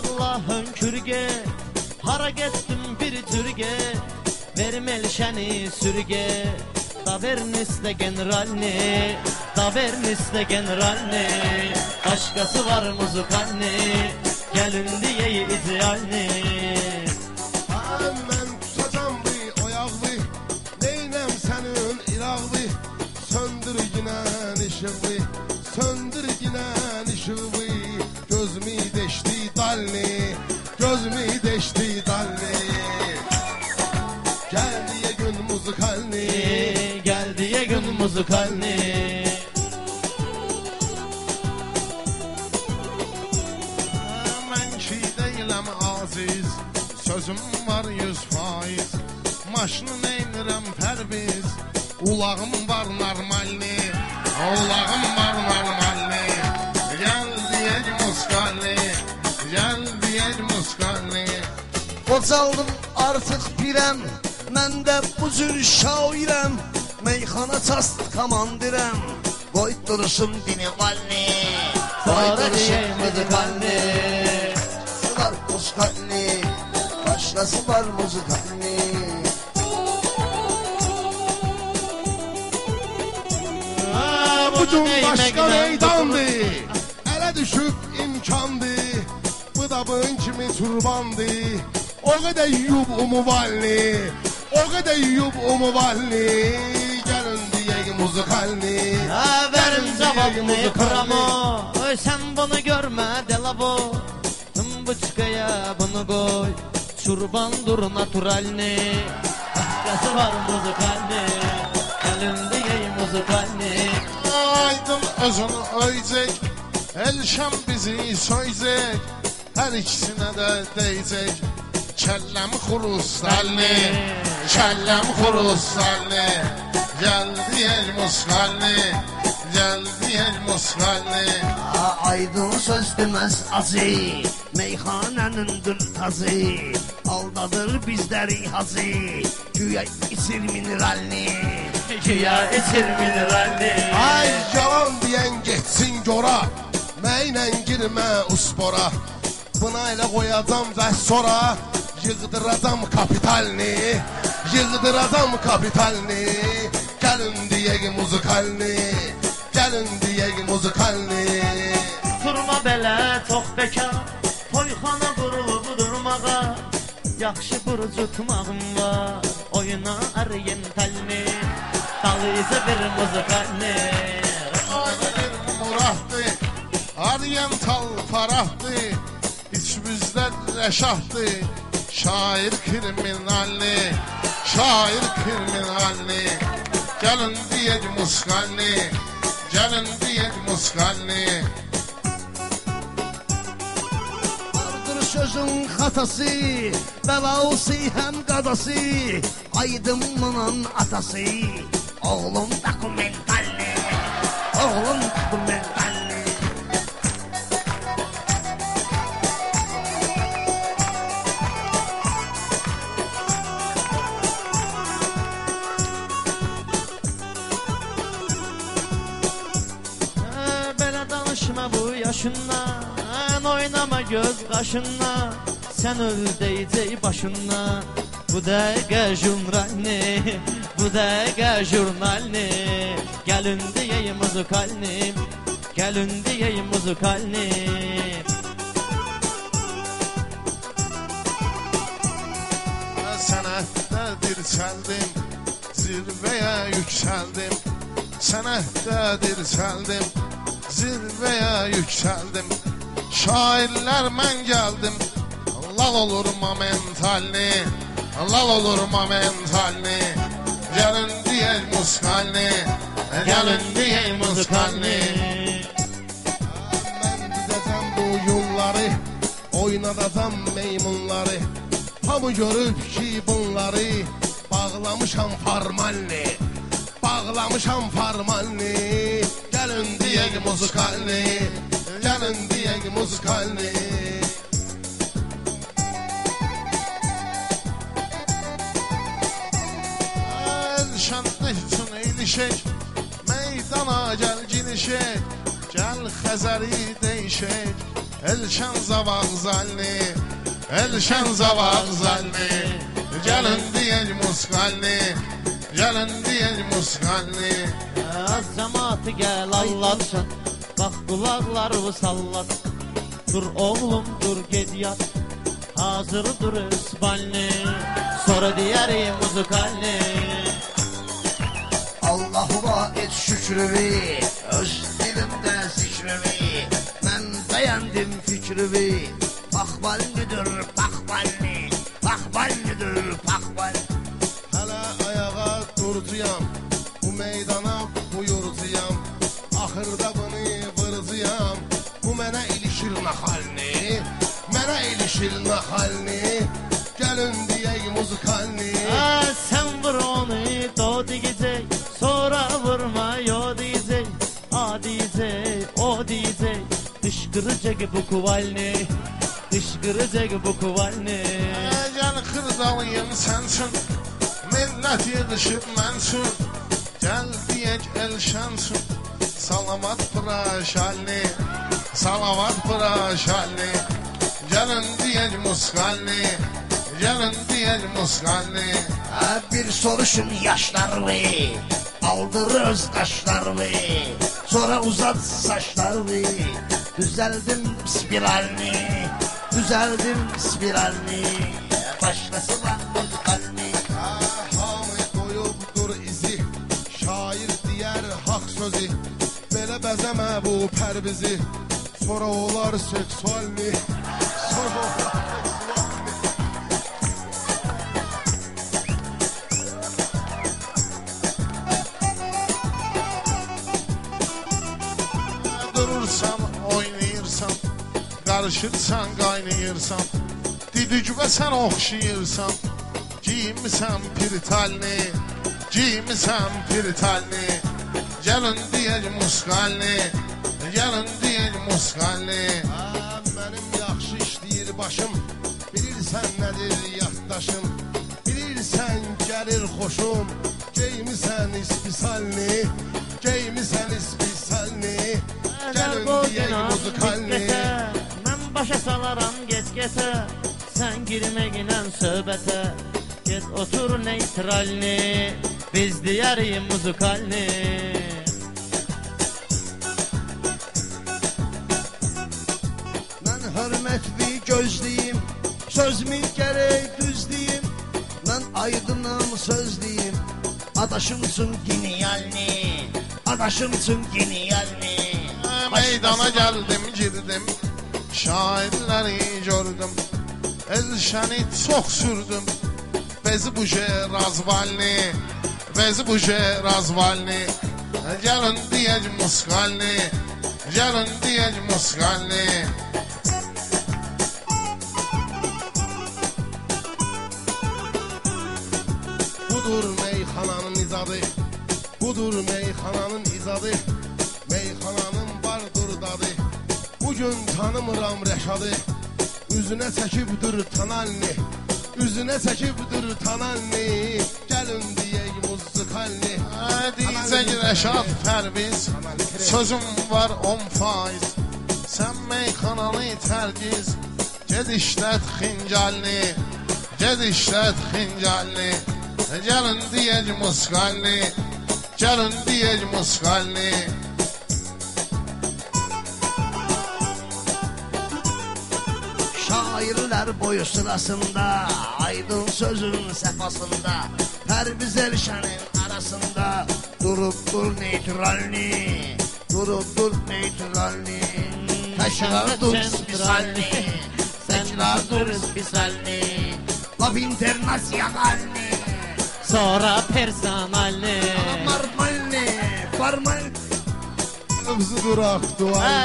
Allah hönkürge, hara getdim bir türge, vermeli şəni sürge, daverniste generalni, daverniste generalni, başkası var muzikalni, gelin diye idealni. Ben tutacağım bir oyağlı, neylem senin ilağlı, söndür ginen ışığı, söndür ginen ışığı, gözümü deşti dalni, gözümü deşti dalni. Gel diye gün muzikalni, gel diye gün muzikalni. Ben ki değilim aziz, sözüm var 100%. Maşını neynirəm pərviz, ulağım var normalni, ulağım var normalni. Gel diyek muskalni, gel diyek muskalni. Qocaldım artıq birəm, mən də bu cür şairəm, meyxana çastı komandirəm, qoy duruşum dini qalni, qoy duruşum dini qalni. Var muskalni, başkası var muzikalni. Bugün başka meydandı, ele düşüp imkandı, bu da bın kimi turbandı. O kadar yiyub umuvalli, o kadar yiyub umuvalli. Gelin diye muzikalni, Verin cevabını kramo, sen bunu görme delabo. Tımbıçkaya bunu koy, çurban dur naturalni, başkası var muzikalni, gelin diye muzikalni. Aydın özünü öyecek, elşem bizi soyacak, her ikisine de değecek. Kellem xurustalni, kellem xurustalni, gel diyek muskalni, gel diyek muskalni. Aydın söz deməz azı, meyxanənin dırtazı, aldadır bizləri hazı, güya içir mineralni, Güya içir mineralni. Ay yalan diyen geçsin gora, meyle girme uspora. Buna ile koyacağım ve sonra yığdıracağım kapitalni, yığdıracağım kapitalni. Gelin diyek muzikalni, gelin diyek muzikalni. Durma belə çox bekar, toyxana qurulub durmağa, yaxşı burucu tutmağım var, oyuna orientalni, dalıyıca bir muzikalni. Ayrı bir murahtı, oriental farahtı, içimizde reşahtı, şair kriminalni, şair kriminalni. Gelin diyek muskalni, gelin diyek muskalni. Vardır sözün xatası, bəlausi həm qadası, aydınlanan atası, oğlum dokumentalni, oğlum dokumentalni. Belə danışma bu yaşından, oynama göz qaşından, sen öl deyəcək başından. Bu dəqiqə jurnalni, bu dəqiqə jurnalni, gəlin deyək muzikalni, gəlin deyək muzikalni. Sənətdə dirçəldim, zirvəyə yüksəldim. Sənətdə dirçəldim, zirvəyə yüksəldim. Şairlər mən gəldim, lal olur momentalni, lal olur momentalni. Gəlin deyək muskalni, gəlin deyək muskalni. Mən düzəcəm bu yolları, oynadacam meymunları. Hamı görüb ki bunları bağlamışam formalni, bağlamışam formalni. Gəlin deyək muzikalni, gəlin deyək muzikalni. Elşanlı üçün eylişək, meydana gəl girişək. Gel Xəzəri değişək, Elşən zavağzalli, Elşən zavağzalli. Gəlin deyək musqalli, gəlin deyək musqalli. Az cemaatı gel allatsın, bak kulakları sallasın. Dur oğlum dur ged yat, hazır dur ısballi, sonra diyerim muzikalli. Allah'ıma et şükrümü, öz dilimde zikrümü. Ben beğendim fikrimi, pakballidir pakballi, pakballidir pakballi. Hələ ayağa durcuyam, bu meydana buyurcuyam. Axırda bunu vırcıyam, bu mənə ilişir naxalni, mənə ilişir naxalni. Gəlin deyək muzikalni. Sen vur onu do diyecek, sonra vurma yo diyecek. A diyecek, o diyecek, dışkıracak bu kuvalni, dışkıracak bu kuvalni. Gəl xırdalıyım sənsin, millət yığışıb mənsun. Gəl deyək Elşənsun, salavat praşalli, salavat praşalli. Gəlin deyək musqalli, gəlin deyək musqalli. Bir soruşun yaşlarımı, aldır öz kaşlarımı, sonra uzat saçlarımı. Düzeldim spiralini, düzeldim spiralini. Başlasın lan muzikalini. Hamı qoyubdur izi, şair deyər haq sözü. Belə bəzəmə bu pərvizi, sonra olar seksualni, sonra olar seksualni. Durursan, oynayırsan, qarışırsan, qaynayırsan. Didücübə sən oxşayırsan, giymisən pirtalni, giymisən pirtalni. Gəlin deyək musqalni, gəlin deyək musqalni. Mənim yaxşı işləyir başım, bilirsən nədir yaddaşım. Bilirsən gəlir xoşum, geymisən ispisalni, geymisən ispisalni. Gəlin deyək muzikalni. Mən başa salaram get-getə, sən girməklə söhbətə. Get otur neytralni, biz deyərik muzikalni. Ben hürmetli gözlüyüm, sözümü gerek düzlüyüm. Ben aydınım sözlüyüm, adaşımsın geniyalni, adaşımsın geniyalni. Meydana gəldim, girdim, şairləri gördüm. Elşəni çox sürdüm, bezi buje razvalni, bezi buje razvalni. Gəlin deyək musqalni, gəlin deyək musqalni. Budur meyxananın izadı, budur meyxananın izadı. Meyxananın vardır dadı, bugün tanımıram Rəşadı. Üzünə çəkibdir tanalni, üzünə çəkibdir tanalni. Gəlin deyək muzikalni. Deyəcək Rəşad Pərviz, sözüm var 10%. Sən meyxananı tərgiz, ged işlət xincalni, ged işlət xincalni. Gəlin deyək musqalni, gəlin deyək musqalni. Şairler boyu sırasında, aydın sözün sefasında, Pərviz Elşənin arasında durup dur neytralni, durup dur neytralni. Tekrar dur spisalni, tekrar dur spisalni. Laf internasyonalni, Sonra personalni. normalni, formal. Mövzu duraq, dua.